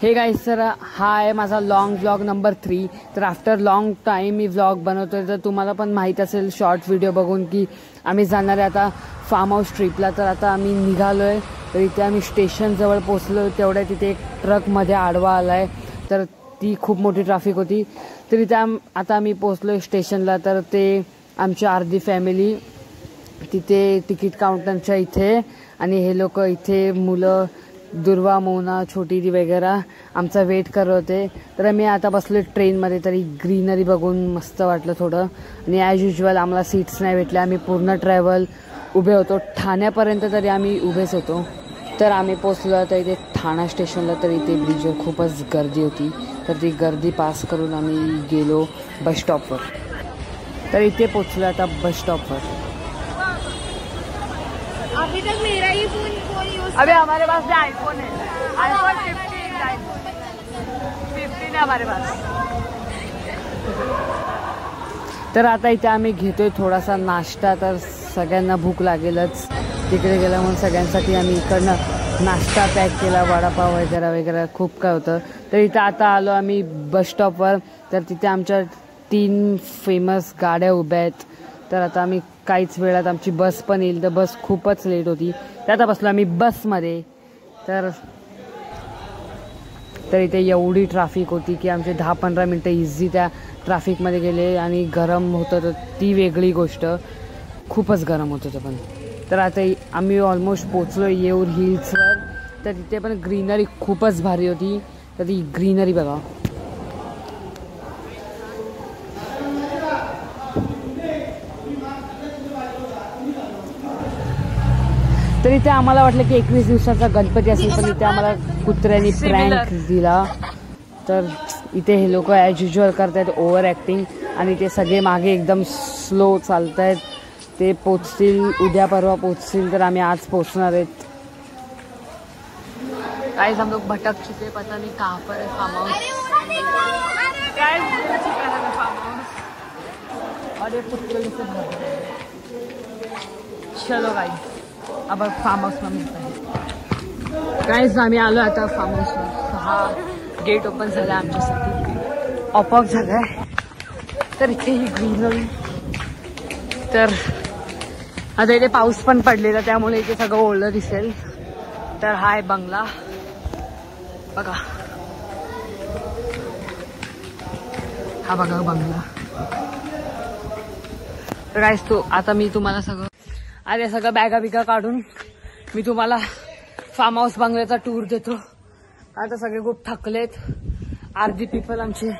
Hey guys, तर हा आहे माझा लॉंग व्लॉग नंबर 3. तर आफ्टर लॉंग टाईम मी व्लॉग बनवतोय. तर तुम्हाला पण माहीत असेल शॉर्ट व्हिडिओ बघून की आम्ही जाणार आहे आता फार्म हाऊस ट्रिपला. तर आता आम्ही निघालो आहे. तर इथे आम्ही स्टेशनजवळ पोचलो. तेवढ्या तिथे एक ट्रकमध्ये आडवा आला आहे. तर ती खूप मोठी ट्रॅफिक होती. तर इथे आता आम्ही पोचलो स्टेशनला. तर ते आमची अर्धी फॅमिली तिथे तिकीट काउंटरच्या इथे आणि हे लोक इथे मुलं दुर्वा, मोना, छोटी ती वगैरे आमचा वेट करत होते. तर मी आता बसलो ट्रेनमध्ये. तरी ग्रीनरी बघून मस्त वाटलं थोडं. आणि ॲज युजल आम्हाला सीट्स नाही भेटल्या. आम्ही पूर्ण ट्रॅव्हल उभे होतो ठाण्यापर्यंत. तरी आम्ही उभेच होतो. तर आम्ही पोचलो तर इथे ठाणा स्टेशनला. तर इथे ब्रिजवर खूपच गर्दी होती. तर ती गर्दी पास करून आम्ही गेलो बस स्टॉपवर. तर इथे पोचलो आता बस स्टॉपवर. अभी तक मेरा ही फोन यूज। अभी हमारे पास भी आईफोन है. आईफोन 15 है हमारे पास. तर आता इथे आम्ही घेतोय थोडासा नाश्ता. तर सगळ्यांना भूक लागेलच. तिकडे गेला म्हणून सगळ्यांसाठी आम्ही इकडनं नाश्ता पॅक केला. वडापाव वगैरे वगैरे खूप काय होतं. तर इथं आता आलो आम्ही बस स्टॉपवर. तर तिथे आमच्या 3 फेमस गाड्या उभ्या आहेत. तर आता आम्ही काहीच वेळात आमची बस पण येईल. तर बस खूपच लेट होती. तर आता बसलो आम्ही बसमध्ये. तर इथे एवढी ट्रॅफिक होती की आमचे 10-15 मिनटं इझी त्या ट्रॅफिकमध्ये गेले. आणि गरम होतं तर ती वेगळी गोष्ट. खूपच गरम होत होतं पण. तर आता आम्ही ऑलमोस्ट पोचलो येऊर हिल्सवर. तर तिथे पण ग्रीनरी खूपच भारी होती. तर ती ग्रीनरी बघा. तर इथे आम्हाला वाटलं की 21 दिवसाचा गणपती असेल. पण इथे आम्हाला कुत्र्यांनी प्रँक दिला. तर इथे हे लोक ॲज युजल करतायत ओव्हर ॲक्टिंग. आणि ते सगळे मागे एकदम स्लो चालत आहेत. ते पोचतील उद्या परवा पोचतील. तर आम्ही आज पोचणार आहेत. काय हम लोग भटक चुके. पता नहीं कहाँ पर है फार्म हाउस. अरे कुत्ते चलो गाइस अब फार्म हाऊसला मिळत आहे. गाईज आम्ही आलो आता फार्म हाऊसवर. हा गेट ओपन झाला आमच्यासाठी. ऑपऑफ झालाय. तर इथे ही ग्रीनरी. तर आता इथे पाऊस पण पडलेला त्यामुळे इथे सगळं ओढलं दिसेल. तर हा आहे बंगला बघा. हा बघा बंगला. तर गाईज आता मी तुम्हाला सगळं अरे सगळं बॅगा बिगा काढून मी तुम्हाला फार्म हाऊस बंगल्याचा टूर देतो. आता सगळे खूप थकलेत. अर्धी पीपल आमचे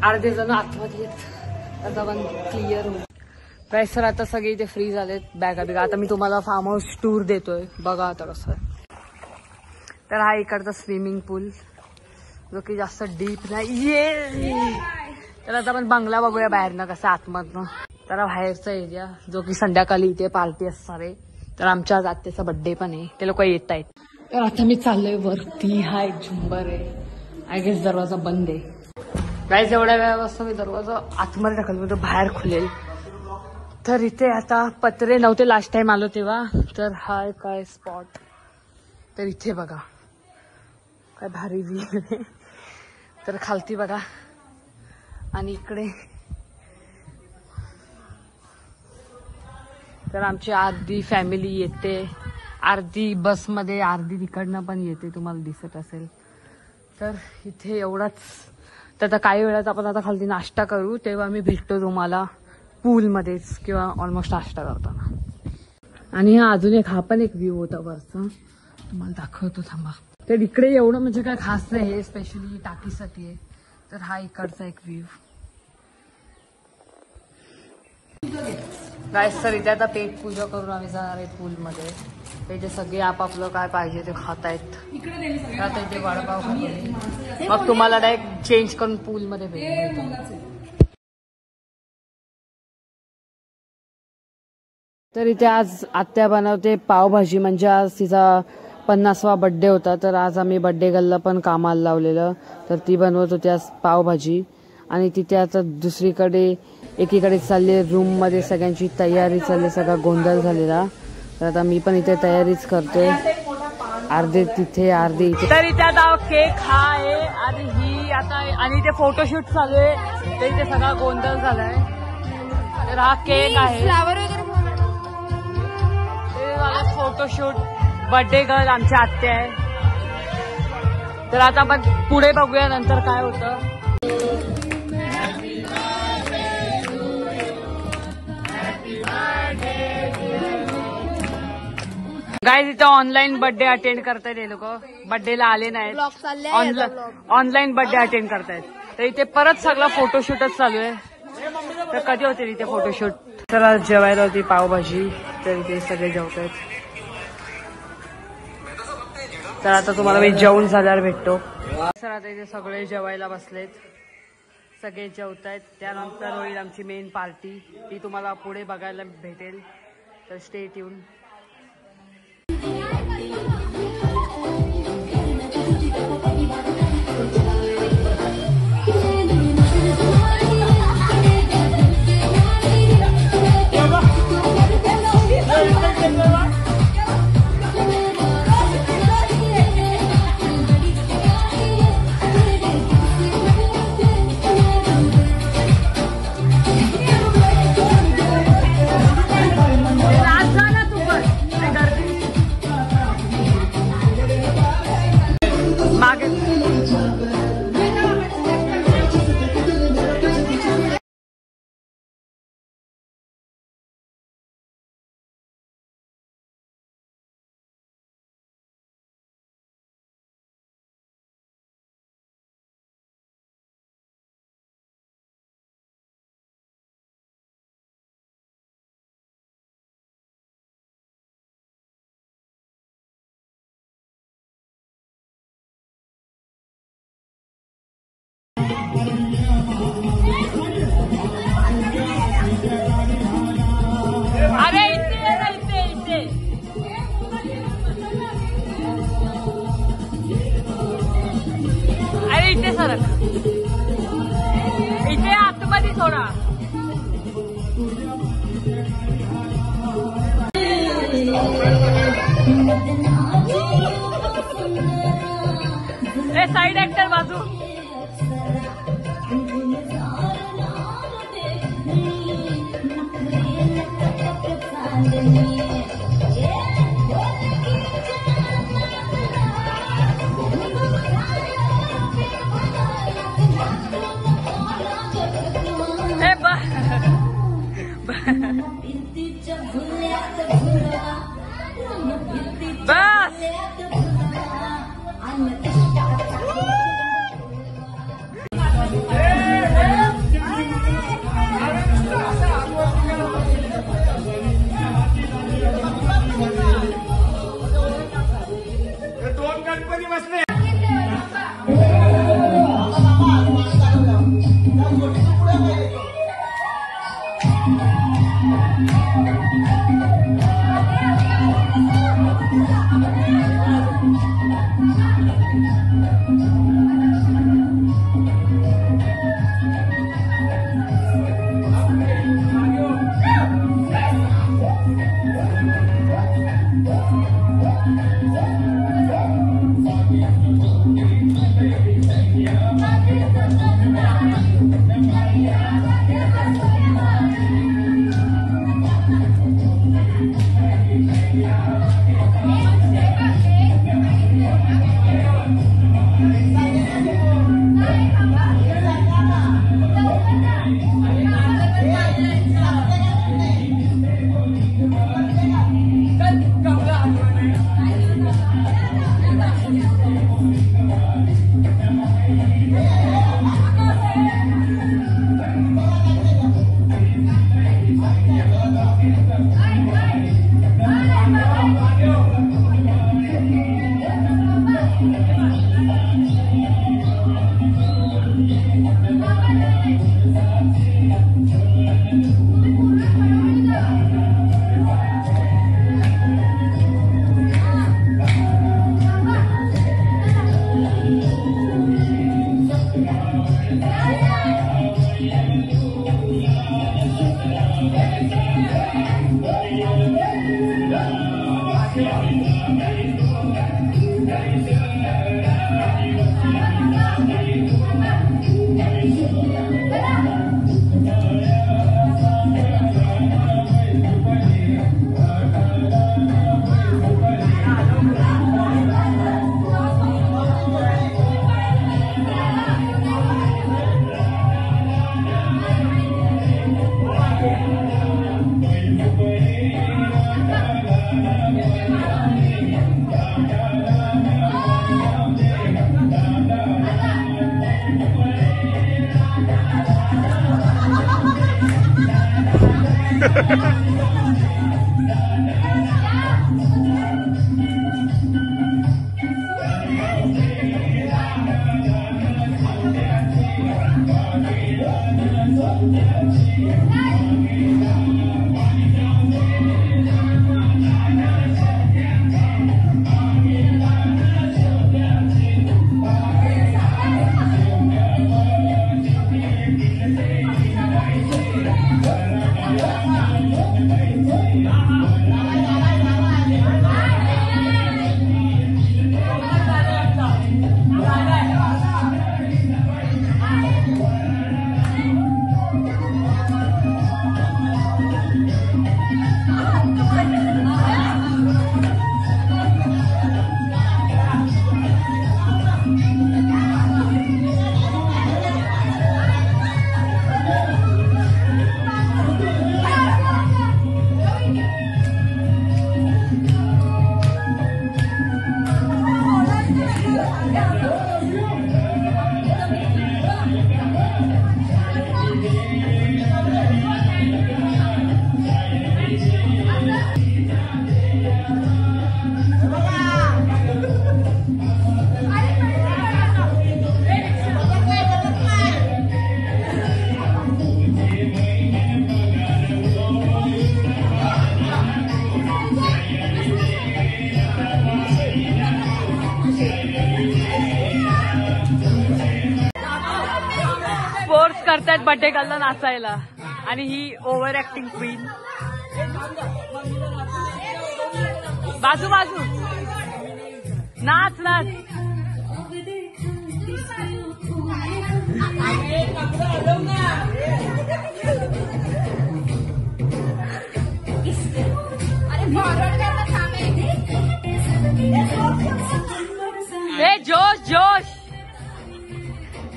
अर्धे जण आतमध्ये आहेत. आता पण क्लिअर होईल काय सर. आता सगळे इथे फ्री झालेत बॅगा बिगा. आता मी तुम्हाला फार्म हाऊस टूर देतोय. बघा आता कसं आहे. तर हा इकडचा स्विमिंग पूल जो की जास्त डीप नाही. तर आता आपण बंगला बघूया बाहेरनं कसं आतमधनं. तर बाहेरचा एरिया जो की संध्याकाळी इथे पार्टी असणार आहे. तर आमच्या आज आत्याचा बर्थडे पण आहे. ते लोक येत आहेत. तर आता मी चाललोय वरती. हा एक झुंबर आहे. आय गेस दरवाजा बंद आहे. गाईज एवढ्या वेळापासून मी दरवाजा आतमध्ये टाकला तो बाहेर खुलेल. तर इथे आता पत्रे नव्हते लास्ट टाइम आलो तेव्हा. तर हा काय स्पॉट. तर इथे बघा काय भारी व्ह्यू आहे. तर खालती बघा. आणि इकडे तर आमची अर्धी फॅमिली येते. अर्धी बसमध्ये अर्धी तिकडनं पण येते. तुम्हाला दिसत असेल. तर इथे एवढाच. तर आता काही वेळात आपण आता खालती नाश्ता करू. तेव्हा मी भेटतो तुम्हाला पूलमध्येच किंवा ऑलमोस्ट नाश्ता करताना. आणि हा अजून एक हा पण एक व्ह्यू होता वरचा. तुम्हाला दाखवतो थांबा. तर इकडे एवढं म्हणजे काय खास नाही. हे स्पेशली टाकीसाठी आहे. तर हा इकडचा एक व्ह्यू. गाईस तर इथे आता पेट पूजा करून आम्ही जाणार आहे पूलमध्ये. इथे सगळे आपापलं काय पाहिजे ते खात आहेत. आता इथे वडापाव खातो. मग तुम्हाला डायरेक्ट चेंज करून पूलमध्ये भेटतो. तर इथे आज आत्या बनवते पावभाजी. म्हणजे आज तिचा 50वा बर्थडे होता. तर आज आम्ही बर्थडे गर्लला पण कामाला लावलेलं. तर ती बनवत होती आज पावभाजी. आणि तिथे आता दुसरीकडे एकीकडे चालले रूममध्ये सगळ्यांची तयारी चालली. सगळा गोंधळ झालेला. तर आता मी पण इथे तयारीच करतोय. अर्धे तिथे अर्धे इथे. तर इथे आता केक हा आहे आणि ही आता आणि इथे फोटोशूट चालू आहे. तर इथे सगळा गोंधळ झालाय. तर हा केक आहे. फ्लावर वगैरे फोटोशूट बर्थडे गर्ल आमच्या आत्या आहे. तर आता आपण पुढे बघूया नंतर काय होतं. गाईज इथं ऑनलाईन बर्थडे अटेंड करतायत हे लोक. बर्थडेला आले नाहीत, ऑनलाईन बर्थडे अटेंड करतायत. तर इथे परत सगळा फोटोशूटच चालू आहे. तर कधी होते इथे फोटोशूट. तर आज जेवायला होती पावभाजी. तर इथे सगळे जेवतायत. तर आता तुम्हाला मी जेवण झाल्यावर भेटतो. सर आता इथे सगळे जेवायला बसलेत. सगळे जेवतायत. त्यानंतर होईल आमची मेन पार्टी. ती तुम्हाला पुढे बघायला भेटेल. तर स्टे ट्यून. इथे सरक. इथे आतमध्ये थोडा. साइड ऍक्टर बाजू. करतायत बर्थडे गर्लला नाचायला आणि ही ओव्हर ऍक्टिंग क्वीन. बाजू बाजू नाच नाच. ए जोश जोश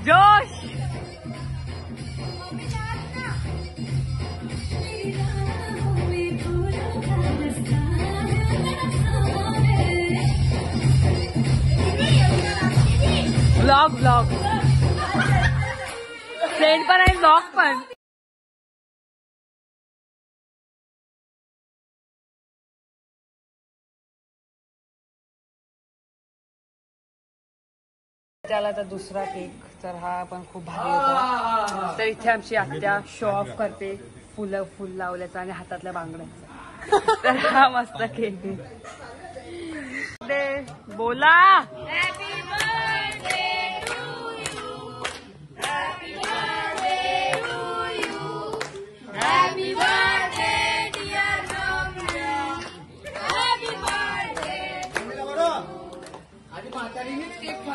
जोश. ब्लॉग ब्लॉग फ्रेंड पण आहे ब्लॉग पण. त्याला तर दुसरा केक तर हा पण खूप भारी होता. तर इथे आमची आत्या शो ऑफ करते फुलं फुल लावल्याचा आणि हातातल्या बांगड्याचा. तर हा मस्त केक आहे. बोला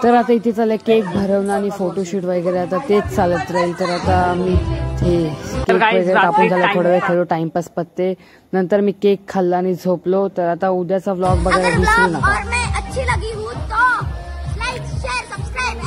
तर आता इथे चाललंय केक भरवणं आणि फोटोशूट वगैरे. आता तेच चालत राहील. तर आता मी केक वगैरे कापून झाला थोडा वेळ खेळलो टाइमपास पत्ते. नंतर मी केक खाल्ला आणि झोपलो. तर आता उद्याचा व्लॉग बघायला विसरू नका. अच्छी लगी हूँ तो लाइक शेयर सब्सक्राइब